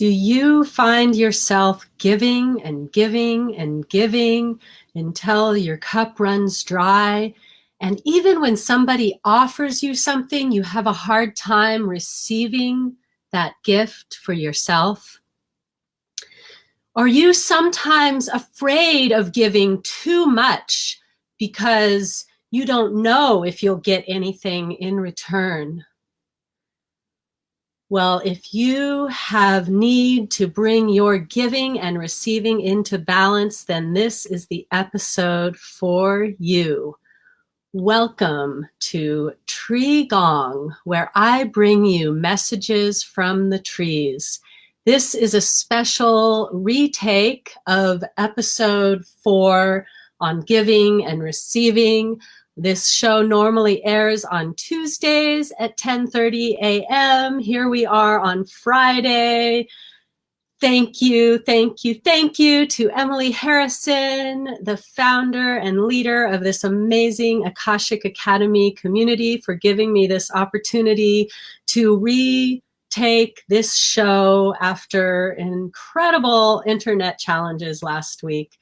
Do you find yourself giving and giving and giving until your cup runs dry? And even when somebody offers you something, you have a hard time receiving that gift for yourself? Are you sometimes afraid of giving too much because you don't know if you'll get anything in return? Well, if you have need to bring your giving and receiving into balance, then this is the episode for you. Welcome to Tree Gong, where I bring you messages from the trees. This is a special retake of episode 4 on giving and receiving. This show normally airs on Tuesdays at 10:30 a.m. Here we are on Friday. Thank you to Emily Harrison, the founder and leader of this amazing Akashic Academy community, for giving me this opportunity to retake this show after incredible internet challenges last week.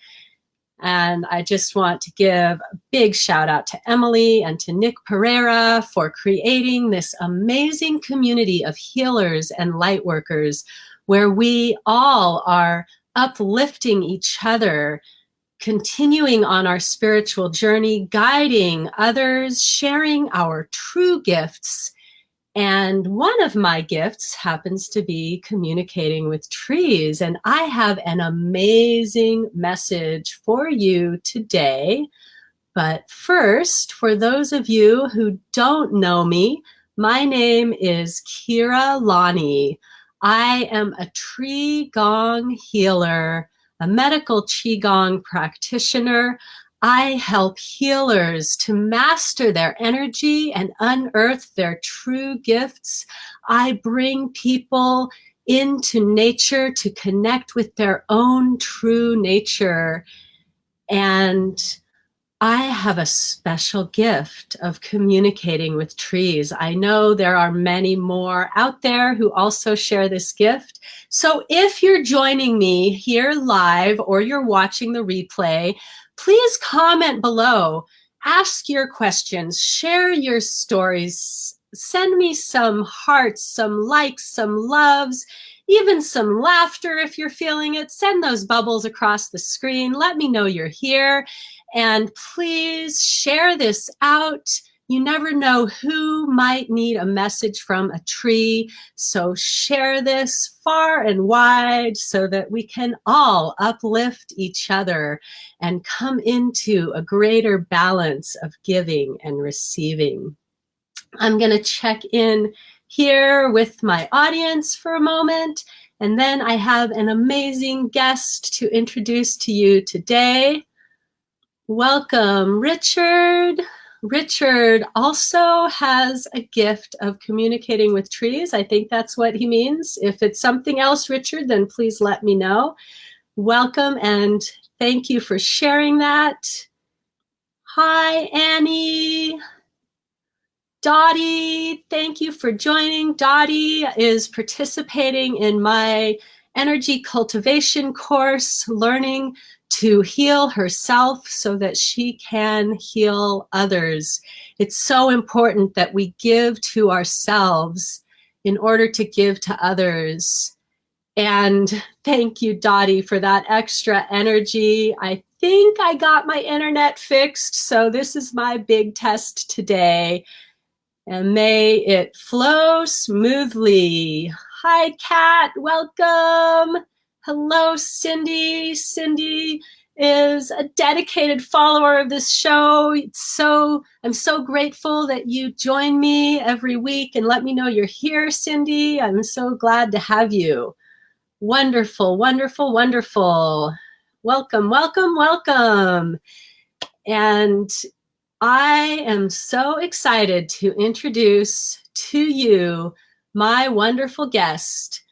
And I just want to give a big shout out to Emily and to Nick Pereira for creating this amazing community of healers and light workers where we all are uplifting each other, continuing on our spiritual journey, guiding others, sharing our true gifts. And one of my gifts happens to be communicating with trees. And I have an amazing message for you today. But first, for those of you who don't know me, my name is Kira Lani. I am a Tree Gong healer, a medical Qigong practitioner. I help healers to master their energy and unearth their true gifts. I bring people into nature to connect with their own true nature. And I have a special gift of communicating with trees. I know there are many more out there who also share this gift. So if you're joining me here live or you're watching the replay, please comment below, ask your questions, share your stories, send me some hearts, some likes, some loves, even some laughter if you're feeling it. Send those bubbles across the screen. Let me know you're here. And please share this out. You never know who might need a message from a tree. So share this far and wide so that we can all uplift each other and come into a greater balance of giving and receiving. I'm going to check in here with my audience for a moment, and then I have an amazing guest to introduce to you today. Welcome, Richard. Richard also has a gift of communicating with trees. I think that's what he means. If it's something else, Richard, then please let me know. Welcome, and thank you for sharing that. Hi, Annie. Dottie, thank you for joining. Dottie is participating in my energy cultivation course, learning to heal herself so that she can heal others. It's so important that we give to ourselves in order to give to others. And thank you, Dottie, for that extra energy. I think I got my internet fixed, so this is my big test today. And may it flow smoothly. Hi, Kat, welcome. Hello, Cindy. Cindy is a dedicated follower of this show. I'm so grateful that you join me every week and let me know you're here, Cindy. I'm so glad to have you. Wonderful, wonderful, wonderful. Welcome, welcome, welcome. And I am so excited to introduce to you my wonderful guest.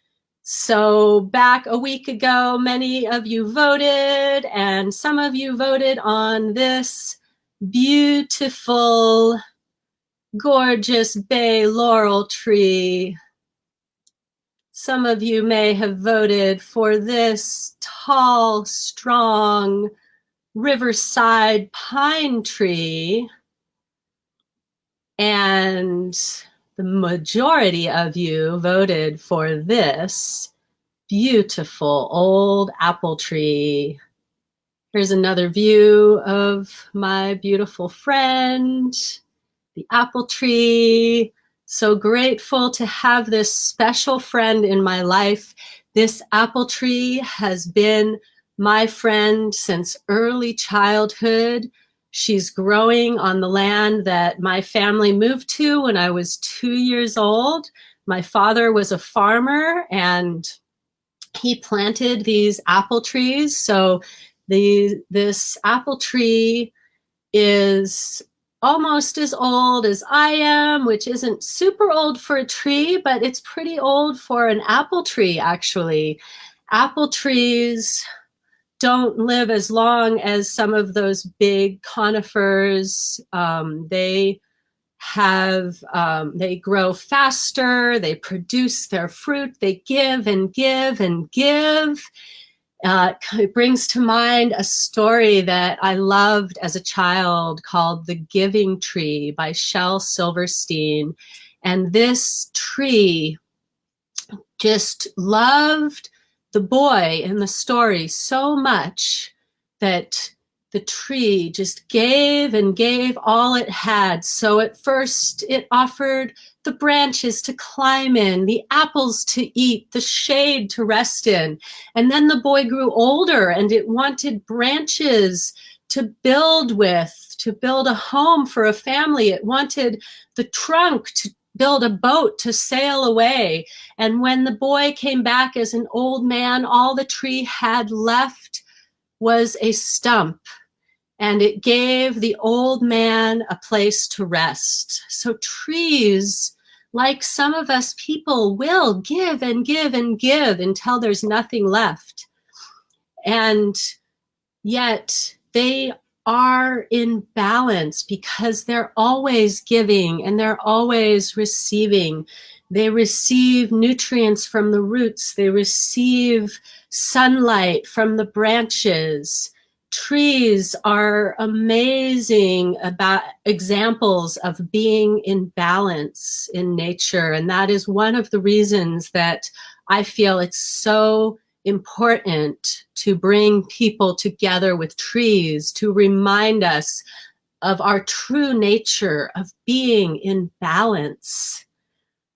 So back a week ago, many of you voted, and some of you voted on this beautiful, gorgeous bay laurel tree. Some of you may have voted for this tall, strong riverside pine tree, and the majority of you voted for this beautiful old apple tree. Here's another view of my beautiful friend, the apple tree. So grateful to have this special friend in my life. This apple tree has been my friend since early childhood. She's growing on the land that my family moved to when I was 2 years old. My father was a farmer and he planted these apple trees. So this apple tree is almost as old as I am, which isn't super old for a tree, but it's pretty old for an apple tree, actually. Apple trees don't live as long as some of those big conifers. They grow faster, they produce their fruit, they give and give and give. It brings to mind a story that I loved as a child called The Giving Tree by Shel Silverstein. And this tree just loved the boy in the story so much that the tree just gave and gave all it had. So at first it offered the branches to climb in, the apples to eat, the shade to rest in. And then the boy grew older and it wanted branches to build with, to build a home for a family. It wanted the trunk to build a boat to sail away. And when the boy came back as an old man, all the tree had left was a stump, and it gave the old man a place to rest. So trees, like some of us people, will give and give and give until there's nothing left. And yet they are in balance because they're always giving and they're always receiving. They receive nutrients from the roots. They receive sunlight from the branches. Trees are amazing about examples of being in balance in nature. And that is one of the reasons that I feel it's so important to bring people together with trees, to remind us of our true nature of being in balance.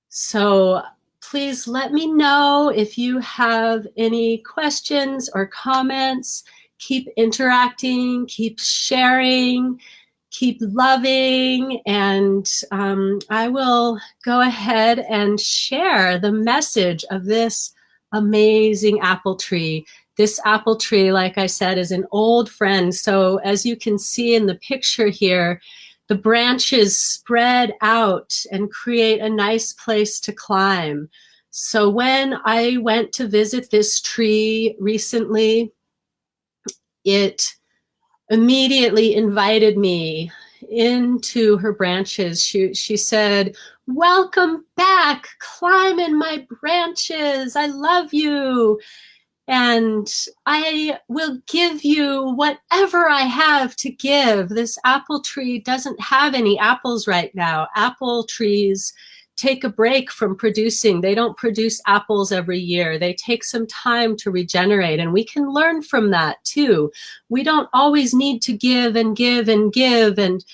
So please let me know if you have any questions or comments. Keep interacting, keep sharing, keep loving, and I will go ahead and share the message of this amazing apple tree. This apple tree, like I said, is an old friend. So as you can see in the picture here, the branches spread out and create a nice place to climb. So when I went to visit this tree recently, it immediately invited me into her branches. She said, "Welcome back, climb in my branches. I love you. And I will give you whatever I have to give." This apple tree doesn't have any apples right now. Apple trees take a break from producing. They don't produce apples every year. They take some time to regenerate, and we can learn from that too. We don't always need to give and give and give and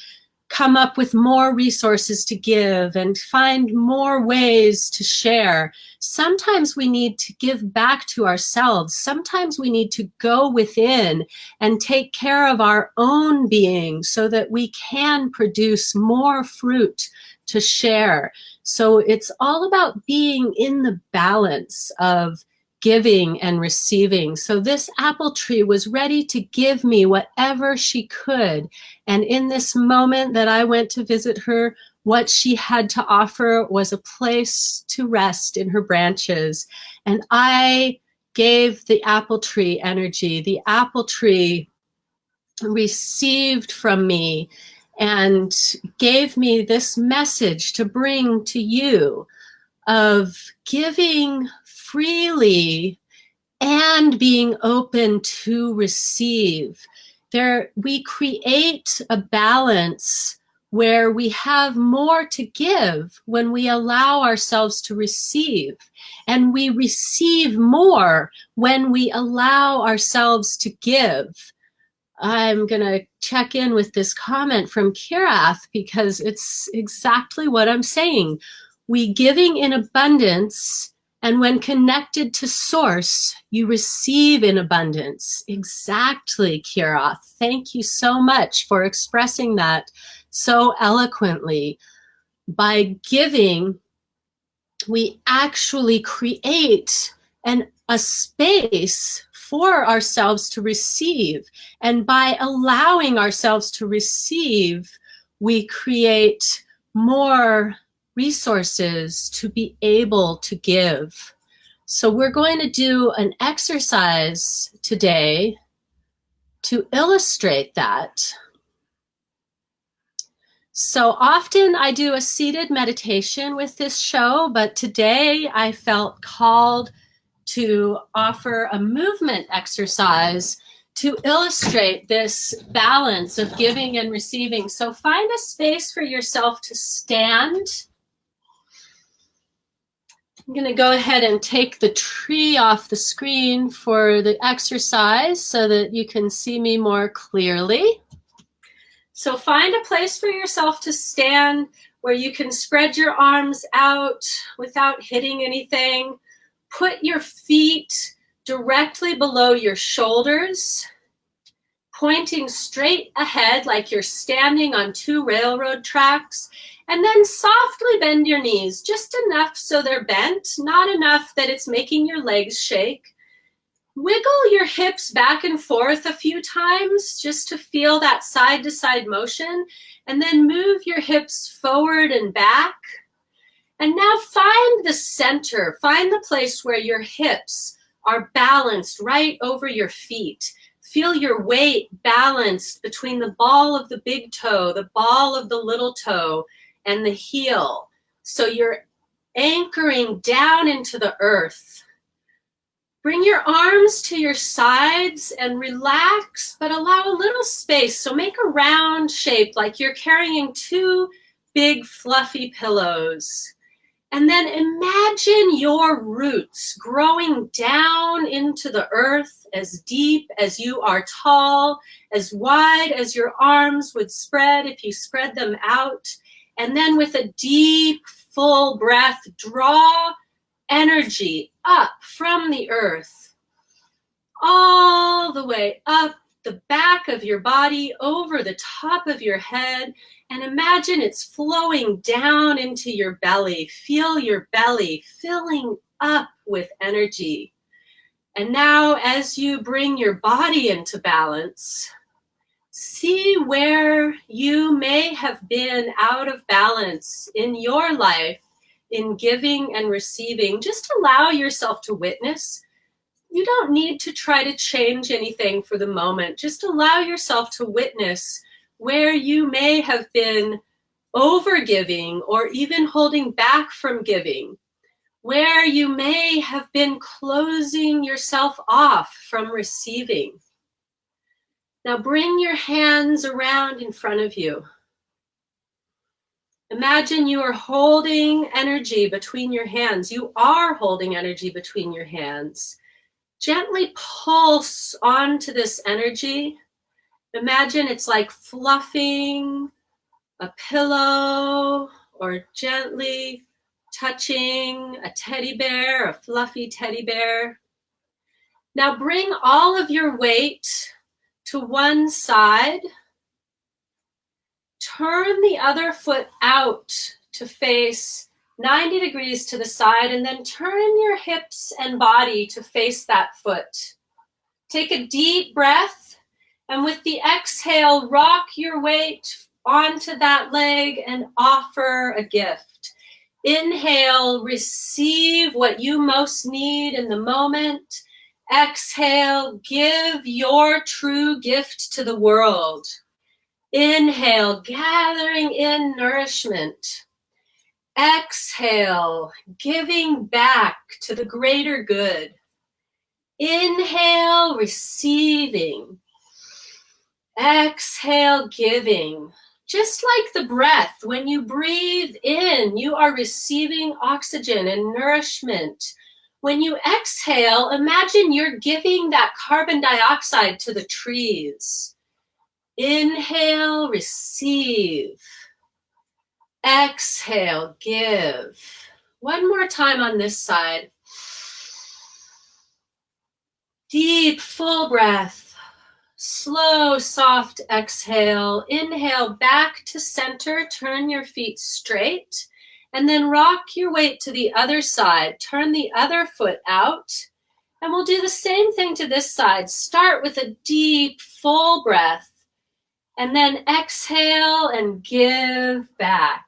come up with more resources to give and find more ways to share. Sometimes we need to give back to ourselves. Sometimes we need to go within and take care of our own being so that we can produce more fruit to share. So it's all about being in the balance of giving and receiving. So this apple tree was ready to give me whatever she could. And in this moment that I went to visit her, what she had to offer was a place to rest in her branches. And I gave the apple tree energy. The apple tree received from me and gave me this message to bring to you of giving freely and being open to receive. We create a balance where we have more to give when we allow ourselves to receive. And we receive more when we allow ourselves to give. I'm going to check in with this comment from Kirath because it's exactly what I'm saying. We giving in abundance, and when connected to source, you receive in abundance. Exactly, Kirath. Thank you so much for expressing that so eloquently. By giving, we actually create a space for ourselves to receive. And by allowing ourselves to receive, we create more resources to be able to give. So we're going to do an exercise today to illustrate that. So often I do a seated meditation with this show, but today I felt called to offer a movement exercise to illustrate this balance of giving and receiving. So find a space for yourself to stand. I'm going to go ahead and take the tree off the screen for the exercise so that you can see me more clearly. So find a place for yourself to stand where you can spread your arms out without hitting anything. Put your feet directly below your shoulders, pointing straight ahead like you're standing on 2 railroad tracks, and then softly bend your knees, just enough so they're bent, not enough that it's making your legs shake. Wiggle your hips back and forth a few times just to feel that side-to-side motion, and then move your hips forward and back. And now find the center, find the place where your hips are balanced right over your feet. Feel your weight balanced between the ball of the big toe, the ball of the little toe, and the heel. So you're anchoring down into the earth. Bring your arms to your sides and relax, but allow a little space. So make a round shape like you're carrying 2 big fluffy pillows. And then imagine your roots growing down into the earth as deep as you are tall, as wide as your arms would spread if you spread them out. And then with a deep, full breath, draw energy up from the earth, all the way up the back of your body, over the top of your head, and imagine it's flowing down into your belly. Feel your belly filling up with energy. And now as you bring your body into balance, see where you may have been out of balance in your life in giving and receiving. Just allow yourself to witness. You don't need to try to change anything for the moment. Just allow yourself to witness where you may have been overgiving or even holding back from giving, where you may have been closing yourself off from receiving. Now bring your hands around in front of you. Imagine you are holding energy between your hands. You are holding energy between your hands. Gently pulse onto this energy. Imagine it's like fluffing a pillow or gently touching a teddy bear, a fluffy teddy bear. Now bring all of your weight to one side. Turn the other foot out to face 90 degrees to the side, and then turn your hips and body to face that foot. Take a deep breath, and with the exhale, rock your weight onto that leg and offer a gift. Inhale, receive what you most need in the moment. Exhale, give your true gift to the world. Inhale, gathering in nourishment. Exhale, giving back to the greater good. Inhale, receiving. Exhale, giving. Just like the breath, when you breathe in, you are receiving oxygen and nourishment. When you exhale, imagine you're giving that carbon dioxide to the trees. Inhale, receive. Exhale, give. One more time on this side. Deep, full breath. Slow, soft exhale. Inhale back to center. Turn your feet straight. And then rock your weight to the other side. Turn the other foot out. And we'll do the same thing to this side. Start with a deep, full breath. And then exhale and give back.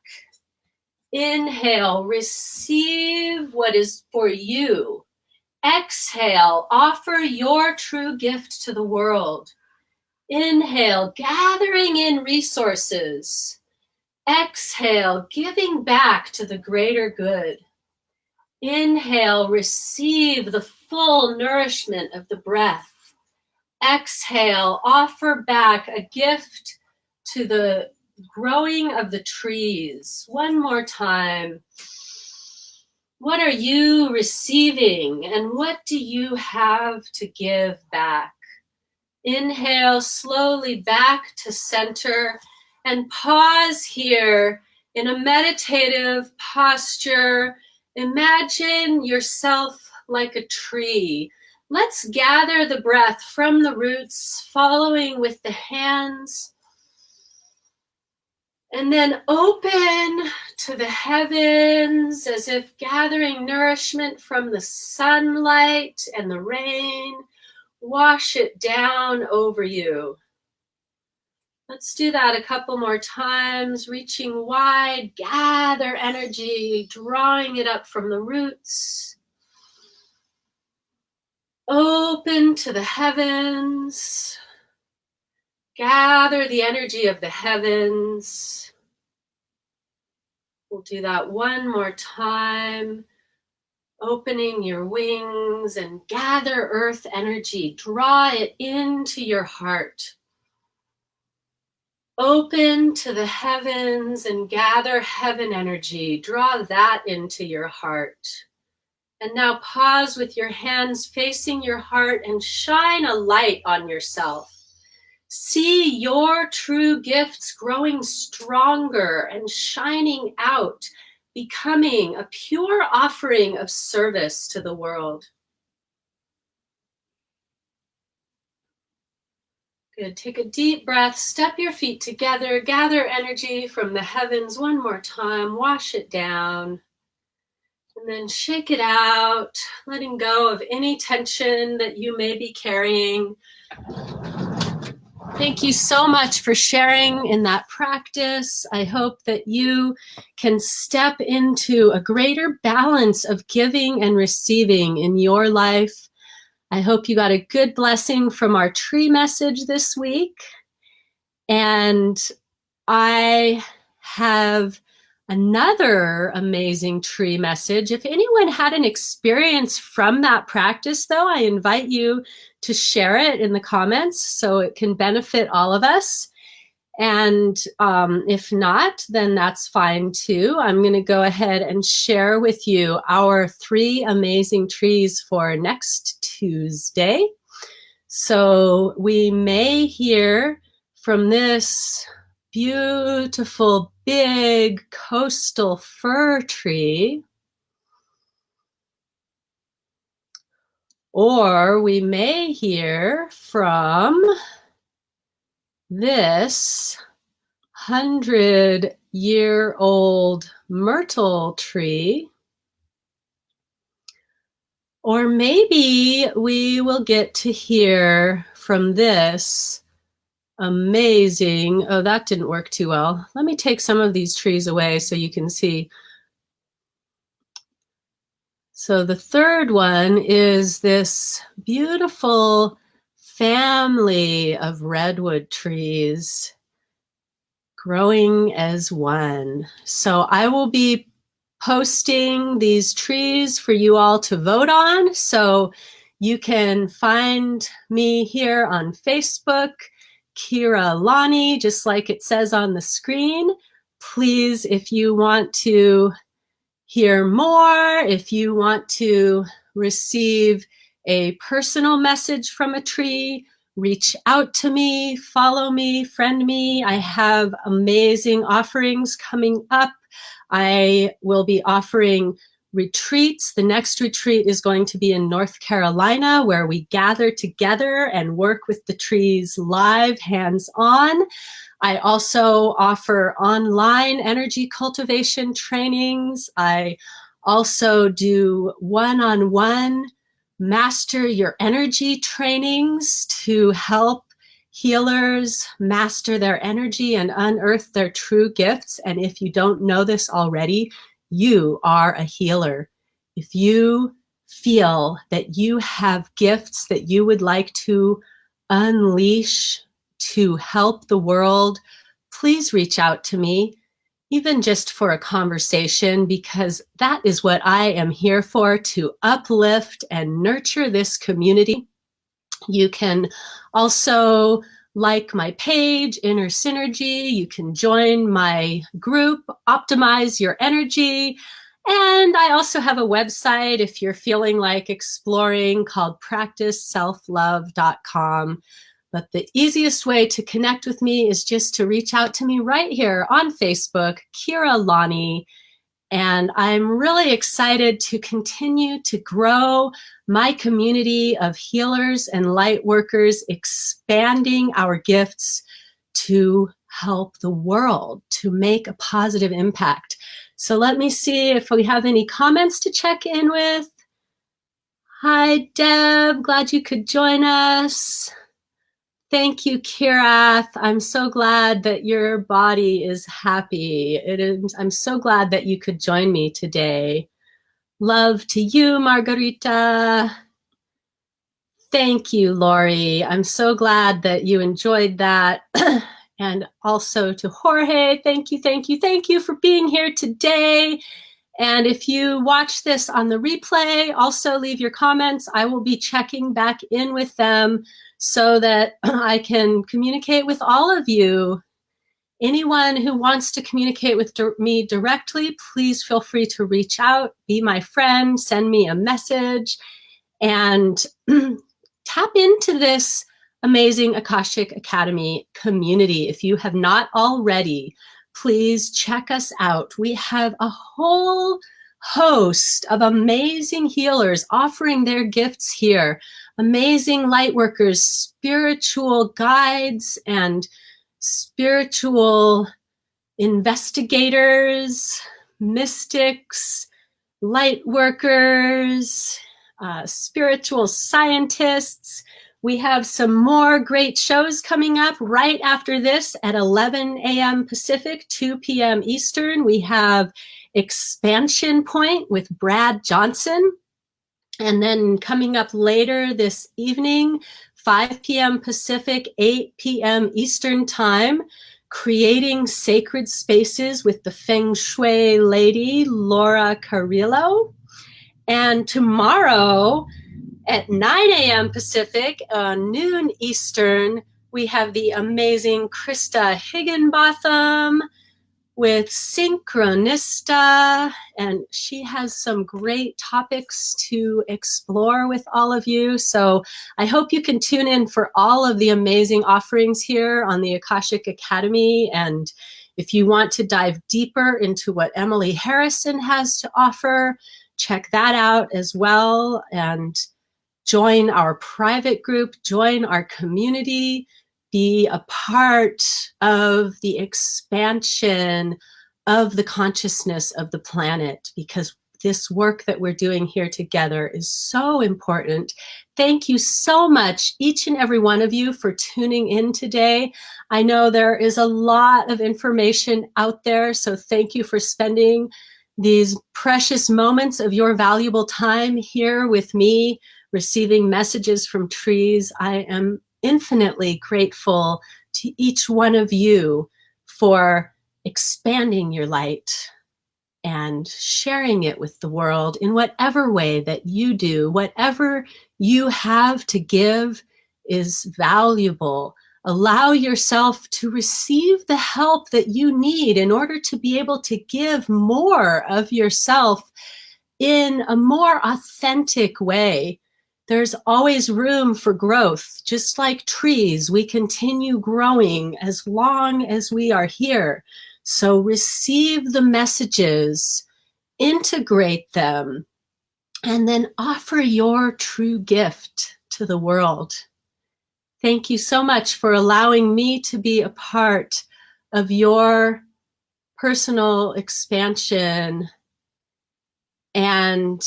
Inhale, receive what is for you. Exhale, offer your true gift to the world. Inhale, gathering in resources. Exhale, giving back to the greater good. Inhale, receive the full nourishment of the breath. Exhale, offer back a gift to the growing of the trees. One more time. What are you receiving, and what do you have to give back? Inhale slowly back to center and pause here in a meditative posture. Imagine yourself like a tree. Let's gather the breath from the roots, following with the hands. And then open to the heavens as if gathering nourishment from the sunlight and the rain. Wash it down over you. Let's do that a couple more times, reaching wide, gather energy, drawing it up from the roots. Open to the heavens. Gather the energy of the heavens. We'll do that one more time. Opening your wings and gather earth energy. Draw it into your heart. Open to the heavens and gather heaven energy. Draw that into your heart. And now pause with your hands facing your heart and shine a light on yourself. See your true gifts growing stronger and shining out, becoming a pure offering of service to the world. Good. Take a deep breath, step your feet together, gather energy from the heavens one more time, wash it down, and then shake it out, letting go of any tension that you may be carrying. Thank you so much for sharing in that practice. I hope that you can step into a greater balance of giving and receiving in your life. I hope you got a good blessing from our tree message this week. And I have another amazing tree message. If anyone had an experience from that practice, though, I invite you to share it in the comments so it can benefit all of us. And if not, then that's fine too. I'm going to go ahead and share with you our 3 amazing trees for next Tuesday. So we may hear from this beautiful big coastal fir tree, or we may hear from this 100-year-old myrtle tree, or maybe we will get to hear from this amazing, oh, that didn't work too well. Let me take some of these trees away so you can see. So the third one is this beautiful family of redwood trees growing as one. So I will be posting these trees for you all to vote on. So you can find me here on Facebook, Kira Lani, just like it says on the screen. Please, if you want to hear more, if you want to receive a personal message from a tree, reach out to me, follow me, friend me. I have amazing offerings coming up. I will be offering retreats. The next retreat is going to be in North Carolina, where we gather together and work with the trees live, hands-on. I also offer online energy cultivation trainings. I also do one-on-one master your energy trainings to help healers master their energy and unearth their true gifts. And if you don't know this already, you are a healer. If you feel that you have gifts that you would like to unleash to help the world, please reach out to me, even just for a conversation, because that is what I am here for, to uplift and nurture this community. You can also like my page, Inner Synergy. You can join my group, Optimize Your Energy. And I also have a website if you're feeling like exploring, called practiceselflove.com. But the easiest way to connect with me is just to reach out to me right here on Facebook, Kira Lani. And I'm really excited to continue to grow my community of healers and light workers, expanding our gifts to help the world, to make a positive impact. So let me see if we have any comments to check in with. Hi, Deb. Glad you could join us. Thank you, Kirath. I'm so glad that your body is happy. I'm so glad that you could join me today. Love to you, Margarita. Thank you, Lori. I'm so glad that you enjoyed that. And also to Jorge, thank you for being here today. And if you watch this on the replay, also leave your comments. I will be checking back in with them so that I can communicate with all of you. Anyone who wants to communicate with me directly, please feel free to reach out, be my friend, send me a message, and tap into this amazing Akashic Academy community. If you have not already, please check us out. We have a whole host of amazing healers offering their gifts here. Amazing light workers, spiritual guides, and spiritual investigators, mystics, light workers, spiritual scientists. We have some more great shows coming up right after this at 11 a.m. Pacific, 2 p.m. Eastern. We have Expansion Point with Brad Johnson. And then coming up later this evening, 5 p.m. Pacific, 8 p.m. Eastern Time, Creating Sacred Spaces with the Feng Shui lady, Laura Carrillo. And tomorrow at 9 a.m. Pacific, noon Eastern, we have the amazing Krista Higginbotham with Synchronista, and she has some great topics to explore with all of you. So I hope you can tune in for all of the amazing offerings here on the Akashic Academy. And if you want to dive deeper into what Emily Harrison has to offer, check that out as well. And join our private group, join our community, be a part of the expansion of the consciousness of the planet, because this work that we're doing here together is so important. Thank you so much, each and every one of you, for tuning in today. I know there is a lot of information out there, so thank you for spending these precious moments of your valuable time here with me, receiving messages from trees. I am infinitely grateful to each one of you for expanding your light and sharing it with the world in whatever way that you do. Whatever you have to give is valuable. Allow yourself to receive the help that you need in order to be able to give more of yourself in a more authentic way. There's always room for growth. Just like trees, we continue growing as long as we are here. So receive the messages, integrate them, and then offer your true gift to the world. Thank you so much for allowing me to be a part of your personal expansion. And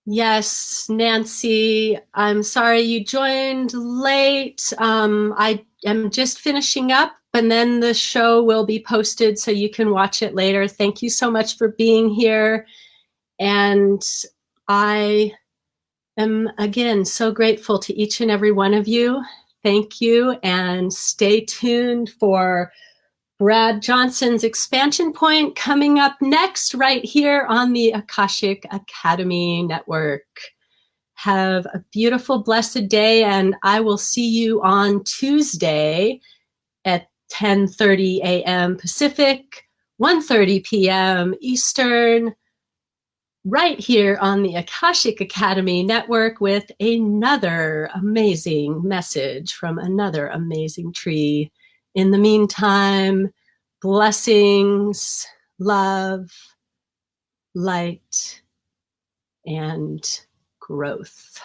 yes, Nancy, I'm sorry you joined late. I am just finishing up, and then the show will be posted so you can watch it later. Thank you so much for being here. And I am, again, so grateful to each and every one of you. Thank you, and stay tuned for Brad Johnson's Expansion Point coming up next right here on the Akashic Academy Network. Have a beautiful, blessed day, and I will see you on Tuesday at 10:30 a.m. Pacific, 1:30 p.m. Eastern, right here on the Akashic Academy Network with another amazing message from another amazing tree. In the meantime, blessings, love, light, and growth.